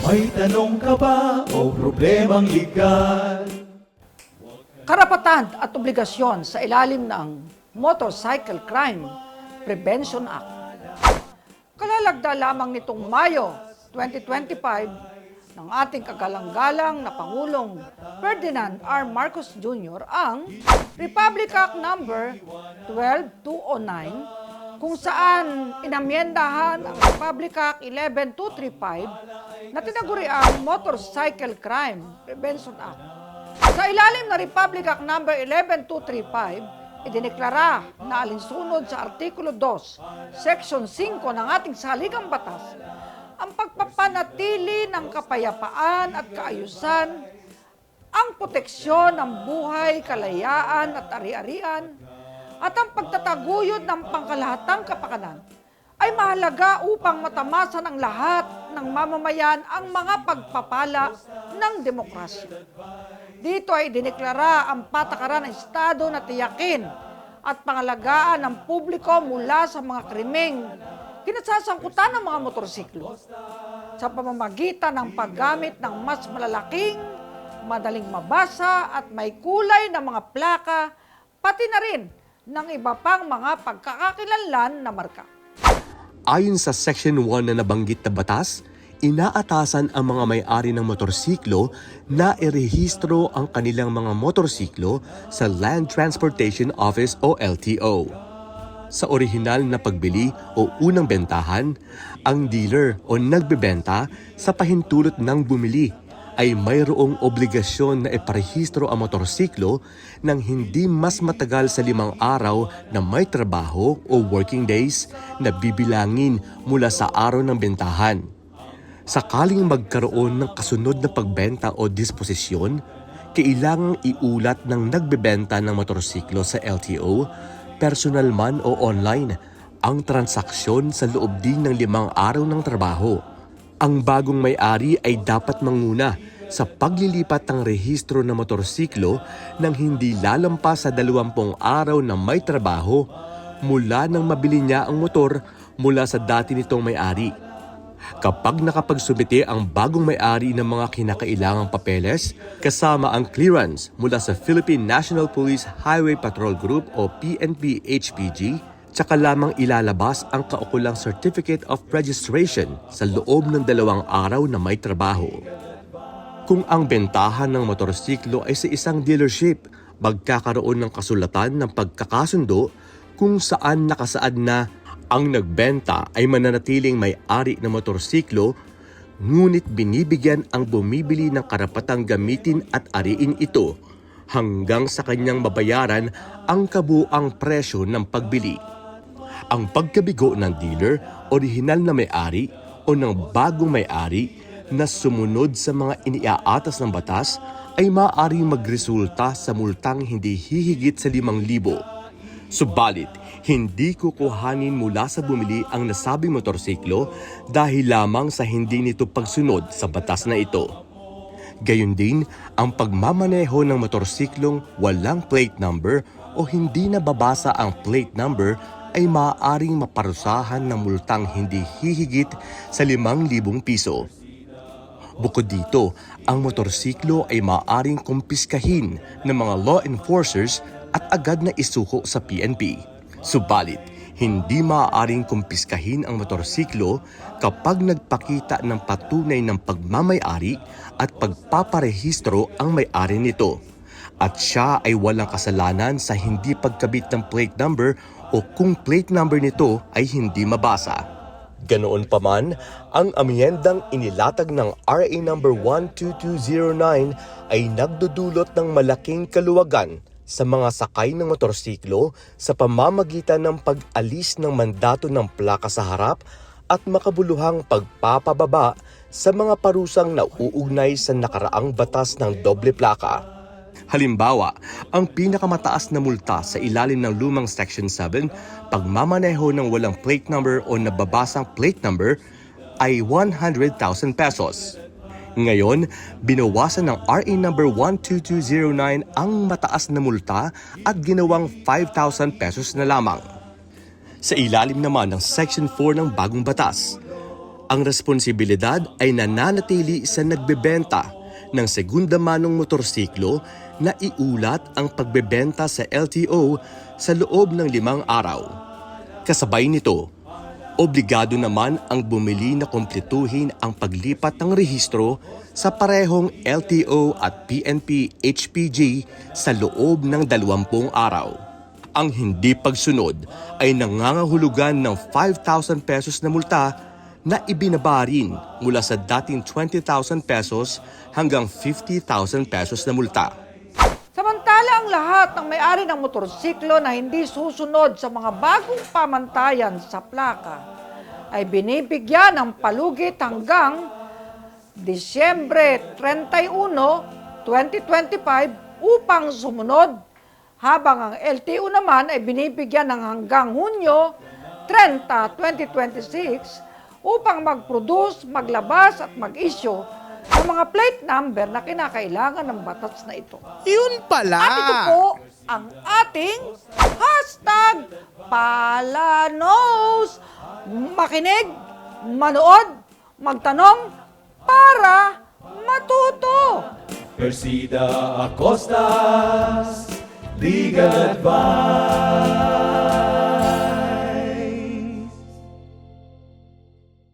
May tanong ka ba o problemang legal? Karapatan at obligasyon sa ilalim ng Motorcycle Crime Prevention Act. Kalalagda lamang nitong Mayo 2025 ng ating kagalang-galang na Pangulong Ferdinand R. Marcos Jr. ang Republic Act No. 12209 kung saan inamyendahan ang Republic Act 11235 na tinaguriang Motorcycle Crime Prevention Act. Sa ilalim ng Republic Act No. 11235, idineklara na alinsunod sa Artikulo 2, Section 5 ng ating saligang batas, ang pagpapanatili ng kapayapaan at kaayusan, ang proteksyon ng buhay, kalayaan at ari-arian, at ang pagtataguyod ng pangkalahatang kapakanan ay mahalaga upang matamasa ng lahat ng mamamayan ang mga pagpapala ng demokrasya. Dito ay dineklara ang patakaran ng Estado na tiyakin at pangalagaan ng publiko mula sa mga krimeng kinasasangkutan ng mga motorsiklo sa pamamagitan ng paggamit ng mas malalaking, madaling mabasa at may kulay na mga plaka, pati na rin ng iba pang mga pagkakakilanlan na marka. Ayon sa Section 1 na nabanggit na batas, inaatasan ang mga may-ari ng motorsiklo na irehistro ang kanilang mga motorsiklo sa Land Transportation Office o LTO. Sa orihinal na pagbili o unang bentahan, ang dealer o nagbebenta sa pahintulot ng bumili ay mayroong obligasyon na iparehistro ang motorsiklo ng hindi mas matagal sa 5 araw na may trabaho o working days na bibilangin mula sa araw ng bentahan. Sakaling magkaroon ng kasunod na pagbenta o disposisyon, kailangang iulat ng nagbebenta ng motorsiklo sa LTO, personal man o online, ang transaksyon sa loob din ng 5 araw ng trabaho. Ang bagong may-ari ay dapat manguna sa paglilipat ng rehistro ng motorsiklo nang hindi lalampas sa 20 araw na may trabaho mula nang mabili niya ang motor mula sa dati nitong may-ari. Kapag nakapagsubite ang bagong may-ari ng mga kinakailangang papeles kasama ang clearance mula sa Philippine National Police Highway Patrol Group o PNP-HPG, tsaka lamang ilalabas ang kaukulang Certificate of Registration sa loob ng 2 araw na may trabaho. Kung ang bentahan ng motorsiklo ay sa isang dealership, magkakaroon ng kasulatan ng pagkakasundo kung saan nakasaad na ang nagbenta ay mananatiling may-ari ng motorsiklo, ngunit binibigyan ang bumibili ng karapatang gamitin at ariin ito hanggang sa kanyang mabayaran ang kabuuang presyo ng pagbili. Ang pagkabigo ng dealer, orihinal na may-ari o ng bagong may-ari na sumunod sa mga iniaatas ng batas ay maaaring magresulta sa multang hindi hihigit sa 5,000. Subalit, hindi kukuhanin mula sa bumili ang nasabing motorsiklo dahil lamang sa hindi nito pagsunod sa batas na ito. Gayon din, ang pagmamaneho ng motorsiklong walang plate number o hindi nababasa ang plate number ay maaaring maparusahan ng multang hindi hihigit sa 5,000 piso. Bukod dito, ang motorsiklo ay maaaring kumpiskahin ng mga law enforcers at agad na isuko sa PNP. Subalit, hindi maaaring kumpiskahin ang motorsiklo kapag nagpakita ng patunay ng pagmamay-ari at pagpaparehistro ang may-ari nito, at siya ay walang kasalanan sa hindi pagkabit ng plate number o kung plate number nito ay hindi mabasa. Ganoon pa man, ang amyendang inilatag ng RA No. 12209 ay nagdudulot ng malaking kaluwagan sa mga sakay ng motorsiklo sa pamamagitan ng pag-alis ng mandato ng plaka sa harap at makabuluhang pagpapababa sa mga parusang nauugnay sa nakaraang batas ng doble plaka. Halimbawa, ang pinakamataas na multa sa ilalim ng lumang Section 7, pagmamaneho ng walang plate number o nababasang plate number ay 100,000 pesos. Ngayon, binawasan ng RA No. 12209 ang mataas na multa at ginawang 5,000 pesos na lamang. Sa ilalim naman ng Section 4 ng bagong batas, Ang responsibilidad ay nananatili sa nagbebenta ng segunda manong motorsiklo na iulat ang pagbebenta sa LTO sa loob ng 5 araw. Kasabay nito, obligado naman ang bumili na kumpletuhin ang paglipat ng rehistro sa parehong LTO at PNP HPG sa loob ng 20 araw. Ang hindi pagsunod ay nangangahulugan ng 5,000 pesos na multa na ibinaba rin mula sa dating 20,000 pesos hanggang 50,000 pesos na multa. Samantala ang lahat ng may-ari ng motorsiklo na hindi susunod sa mga bagong pamantayan sa plaka ay binibigyan ng palugit hanggang Disyembre 31, 2025 upang sumunod, habang ang LTO naman ay binibigyan ng hanggang Hunyo 30, 2026 upang mag-produce, maglabas at mag-issue ng mga plate number na kinakailangan ng batas na ito. Yun pala! At ito po ang ating hashtag Palanos. Makinig, manood, magtanong para matuto. Persida Acostas, Legal Advice.